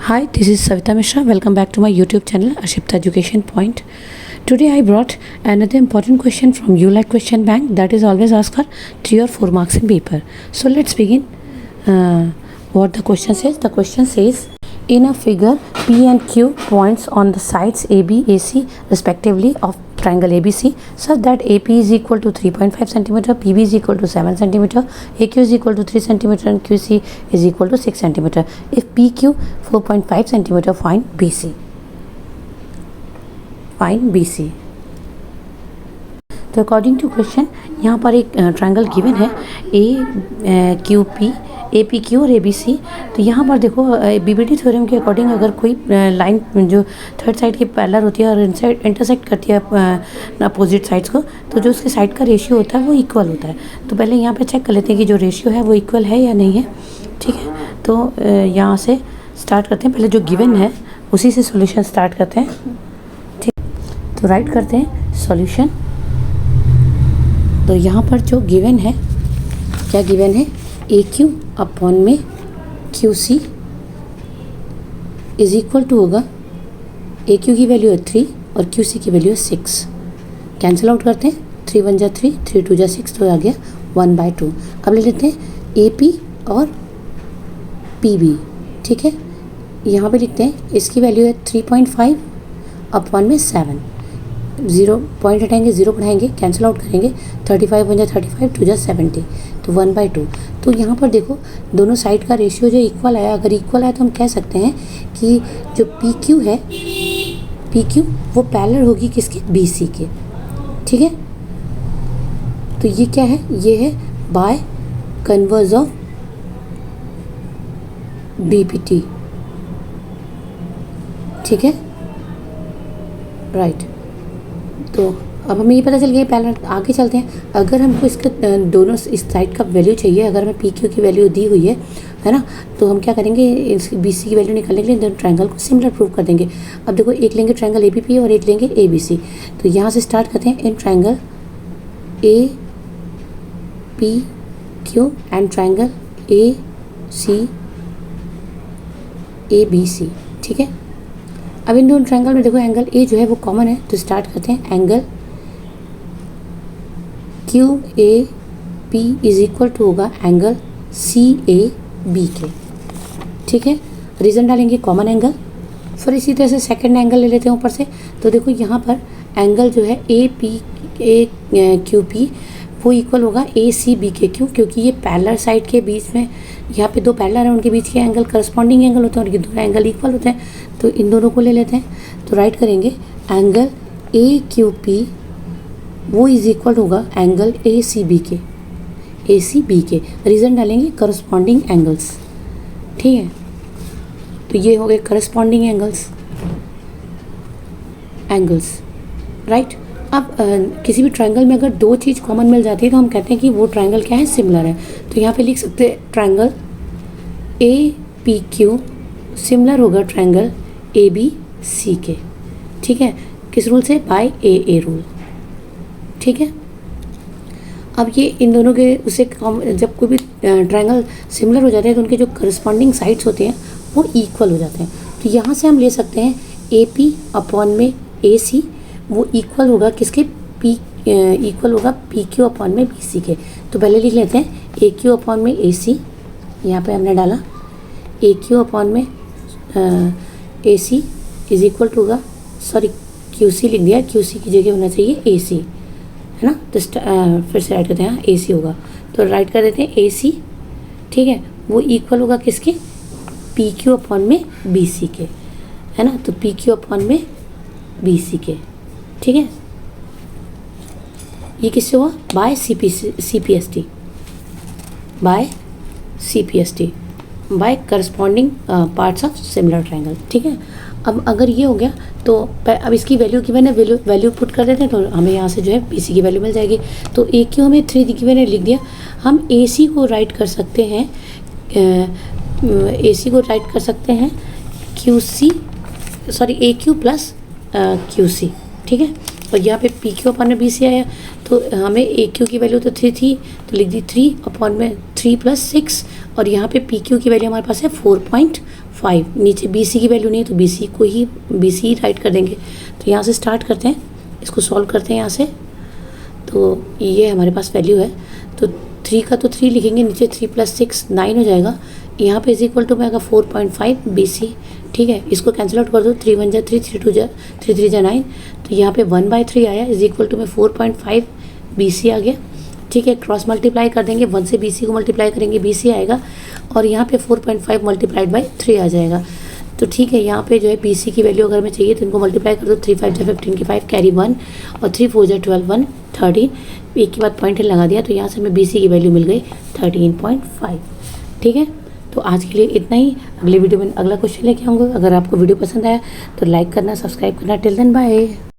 Hi, this is Savita Mishra. Welcome back to my YouTube channel, Ashipta Education Point. Today I brought another important question from ULAC Question Bank that is always asked for 3 or 4 marks in paper. So let's begin. What the question says? The question says, in a figure, P and Q points on the sides AB, AC respectively of triangle ABC such that AP is equal to 3.5 cm, PB is equal to 7 cm, AQ is equal to 3 cm and QC is equal to 6 cm. If PQ 4.5 cm, find BC. Find BC. तो according to question यहाँ पर एक triangle given है A Q P A P Q और A B सी। तो यहाँ पर देखो बीबीडी थ्योरम के अकॉर्डिंग अगर कोई लाइन जो थर्ड साइड की पैरेलल होती है और इंटरसेक्ट करती है अपोजिट साइड्स को, तो जो उसके साइड का रेशियो होता है वो इक्वल होता है। तो पहले यहाँ पे चेक कर लेते हैं कि जो रेशियो है वो इक्वल है या नहीं है। ठीक है, तो यहाँ से स्टार्ट करते हैं। पहले जो गिवन है उसी से सोल्यूशन स्टार्ट करते हैं। ठीक, तो राइट करते हैं सॉल्यूशन। तो यहाँ पर जो गिवन है, क्या गिवन है, ए क्यू अपॉन में Q C is equal to होगा, ए क्यू की वैल्यू है 3 और क्यू सी की वैल्यू है 6। कैंसिल आउट करते हैं, 3 1 जा 3, 3 2 जा 6, तो आ गया 1/2। अब ले लेते हैं ए पी और पी बी। ठीक है, यहाँ पे लिखते हैं इसकी वैल्यू है 3.5 अपॉन में 7। 0 पॉइंट हटाएंगे, 0 बढ़ाएंगे, कैंसिल आउट करेंगे, 35 1 जा 35, 2 जा 70, तो 1/2। तो यहाँ पर देखो दोनों साइड का रेशियो जो इक्वल आया, अगर इक्वल आया तो हम कह सकते हैं कि जो पी क्यू है, पी क्यू वो पैरेलल होगी किसके, बी सी के। ठीक है, तो ये क्या है, ये है by converse of B P T. ठीक है, राइट। तो अब हमें ये पता चल गया पैरेलल। आगे चलते हैं। अगर हमको इसका दोनों इस साइड का वैल्यू चाहिए, अगर हमें पी क्यू की वैल्यू दी हुई है ना, तो हम क्या करेंगे, इस बी सी की वैल्यू निकालने के लिए दोनों ट्रायंगल को सिमिलर प्रूव कर देंगे। अब देखो, एक लेंगे ट्रायंगल ए बी पी और एक लेंगे ए बी सी। तो यहाँ से स्टार्ट करते हैं, in triangle A P Q and triangle A C A B C. ठीक है, अब इन दोनों ट्रायंगल में देखो एंगल ए जो है वो कॉमन है, तो स्टार्ट करते हैं। Angle Q A P is equal to होगा एंगल सी ए बी के। ठीक है, रीजन डालेंगे कॉमन एंगल। फिर इसी तरह से सेकंड एंगल ले लेते हैं ऊपर से। तो देखो यहाँ पर एंगल जो है ए क्यू पी वो इक्वल होगा ए सी बी के। क्यों? क्योंकि ये पैरेलल साइड के बीच में, यहाँ पे दो पैरेलल है, उनके बीच के एंगल करस्पॉन्डिंग एंगल होते हैं और ये दोनों एंगल इक्वल होते हैं। तो इन दोनों को ले लेते हैं। तो राइट करेंगे एंगल ए क्यू पी वो इज इक्वल होगा एंगल ए सी बी के, ए सी बी के। रीज़न डालेंगे करस्पॉन्डिंग एंगल्स। ठीक है, तो ये हो गए करस्पॉन्डिंग एंगल्स राइट। अब किसी भी ट्रायंगल में अगर दो चीज़ कॉमन मिल जाती है तो हम कहते हैं कि वो ट्रायंगल क्या है, सिमिलर है। तो यहाँ पे लिख सकते हैं triangle A P Q similar होगा ट्रायंगल ए बी सी के। ठीक है, किस रूल से, बाय ए रूल। ठीक है, अब ये इन दोनों के उसे जब कोई भी ट्रायंगल सिमिलर हो जाते हैं तो उनके जो करस्पॉन्डिंग साइड्स होते हैं वो इक्वल हो जाते हैं। तो यहाँ से हम ले सकते हैं ए पी अपॉन में ए सी वो इक्वल होगा किसके, पी इक्वल होगा पी क्यू अपॉन में बी सी के। तो पहले लिख लेते हैं ए क्यू अपॉन में ए सी, यहाँ पर हमने डाला ए क्यू अपॉन में ए सी इज इक्वल टू होगा, सॉरी क्यू सी लिख दिया, क्यू सी की जगह होना चाहिए ए सी, है ना। तो फिर से राइट करते हैं, ए सी होगा। तो राइट कर देते हैं ए सी। ठीक है, वो इक्वल होगा किसके, पी क्यू अपॉन में बी सी के, है ना। तो पी क्यू अपॉन में बी सी के। ठीक है, ये किससे हुआ, by C P S T, by C P S T, by corresponding parts of similar triangle. ठीक है, अब अगर ये हो गया तो अब इसकी वैल्यू की मैंने वैल्यू पुट कर देते हैं, तो हमें यहाँ से जो है बी सी की वैल्यू मिल जाएगी। तो ए क्यू हमें 3 की मैंने लिख दिया। हम ए सी को राइट कर सकते हैं, ए सी को राइट कर सकते हैं क्यू सी, सॉरी ए क्यू प्लस क्यू सी। ठीक है, और यहाँ पे पी क्यू अपॉन में बी सी आया, तो हमें ए क्यू की वैल्यू तो 3 थी, तो लिख दी 3 अपॉन में 3 + 6, और यहाँ पे पी क्यू की वैल्यू हमारे पास है 4.5। 5, नीचे बी सी की वैल्यू नहीं है तो बी सी ही राइट कर देंगे। तो यहाँ से स्टार्ट करते हैं, इसको सॉल्व करते हैं यहाँ से। तो ये हमारे पास वैल्यू है, तो 3 का तो 3 लिखेंगे, नीचे 3 + 6 9 हो जाएगा। यहाँ पे इज इक्वल टू में आएगा 4.5 BC। ठीक है, इसको कैंसिल आउट कर दो, 3 × 1 = 3, 3 × 2 = 3, 3 × 9। तो यहाँ पे 1/3 आया, इज इक्वल टू में 4.5 BC आ गया। ठीक है, क्रॉस मल्टीप्लाई कर देंगे, 1 से BC को मल्टीप्लाई करेंगे, BC आएगा, और यहाँ पे 4.5 × 3 आ जाएगा। तो ठीक है, यहाँ पे जो है BC की वैल्यू अगर हमें चाहिए तो इनको मल्टीप्लाई कर दो, 3 × 5 = 15 की 5 कैरी 1, और 3 × 4 = 12 1 13। एक के बाद पॉइंट लगा दिया, तो यहाँ से हमें BC की वैल्यू मिल गई 13.5। ठीक है, तो आज के लिए इतना ही। अगले वीडियो में अगला क्वेश्चन लेके आऊँगा। अगर आपको वीडियो पसंद आया तो लाइक करना, सब्सक्राइब करना। Till then bye.